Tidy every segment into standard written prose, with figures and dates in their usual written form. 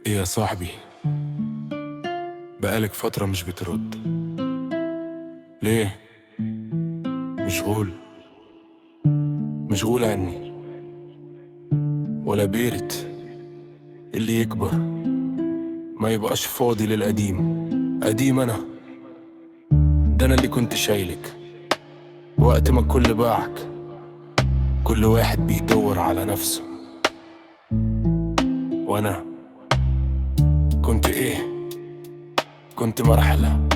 ايه يا صاحبي؟ بقالك فترة مش بترد ليه؟ مشغول؟ مشغول عني ولا بيرت اللي يكبر ما يبقاش فاضي للقديم؟ قديم انا، ده انا اللي كنت شايلك وقت ما الكل باعك. كل واحد بيدور على نفسه، وانا كنت ايه؟ كنت مرحلة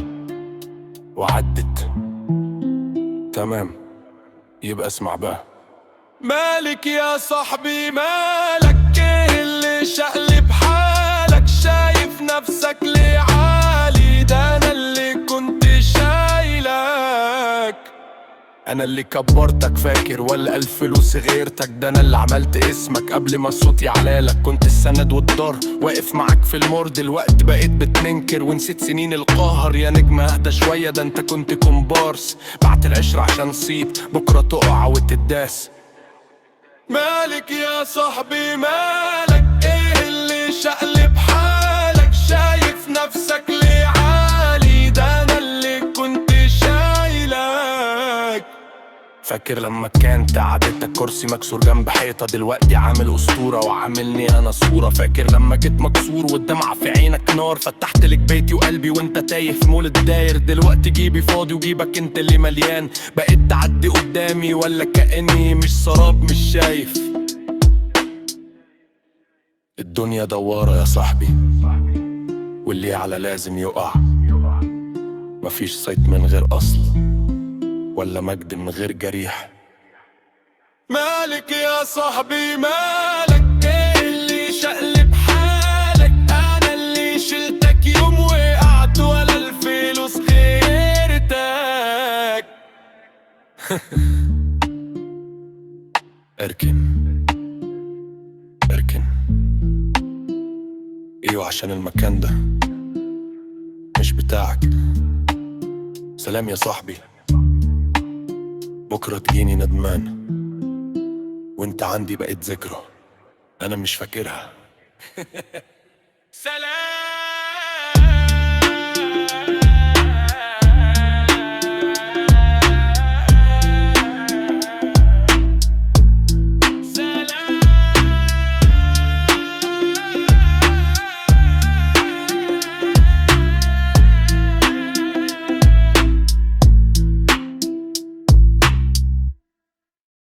وعدت. تمام، يبقى اسمع بقى. مالك يا صاحبي مالك؟ ايه اللي شقلب حالك؟ شايف نفسك ليه عالي؟ ده انا اللي كنت شايلك، انا اللي كبرتك فاكر ولا الفلوس غيرتك؟ ده انا اللي عملت اسمك قبل ما صوتي علالك. كنت السند والدار واقف معاك في المر، دلوقتي بقيت بتنكر ونسيت سنين القهر. يا نجم اهدى شوية، ده انت كنت كومبارس. بعت العشرة عشان صيت بكرة تقع وتداس. مالك يا صاحبي مالك؟ ايه اللي شقلب حالك؟ شايف نفسك ليه عالي؟ ده انا اللي كنت شايلك. فاكر لما كانت قعدتك كرسي مكسور جنب حيطة، دلوقتي عامل اسطورة وعاملني انا صورة. فاكر لما جيت مكسور والدمعة في عينك نار، فتحت لك بيتي وقلبي وانت تايه في مول الداير. دلوقتي جيبي فاضي وجيبك انت اللي مليان، بقيت تعدي قدامي ولا كأني مش سراب مش شايف. الدنيا دوارة يا صاحبي، واللي يعلى لازم يقع. مفيش صيت من غير أصل، ولا مجد من غير جريح. مالك يا صاحبي مالك؟ ايه اللي شقلب حالك؟ انا اللي شلتك يوم وقعت ولا الفلوس غيرتك. اركن اركن، ايوه عشان المكان ده مش بتاعك. سلام يا صاحبي، بكرة تجيني ندمان وانت عندي بقيت ذكرى انا مش فاكرها. سلام.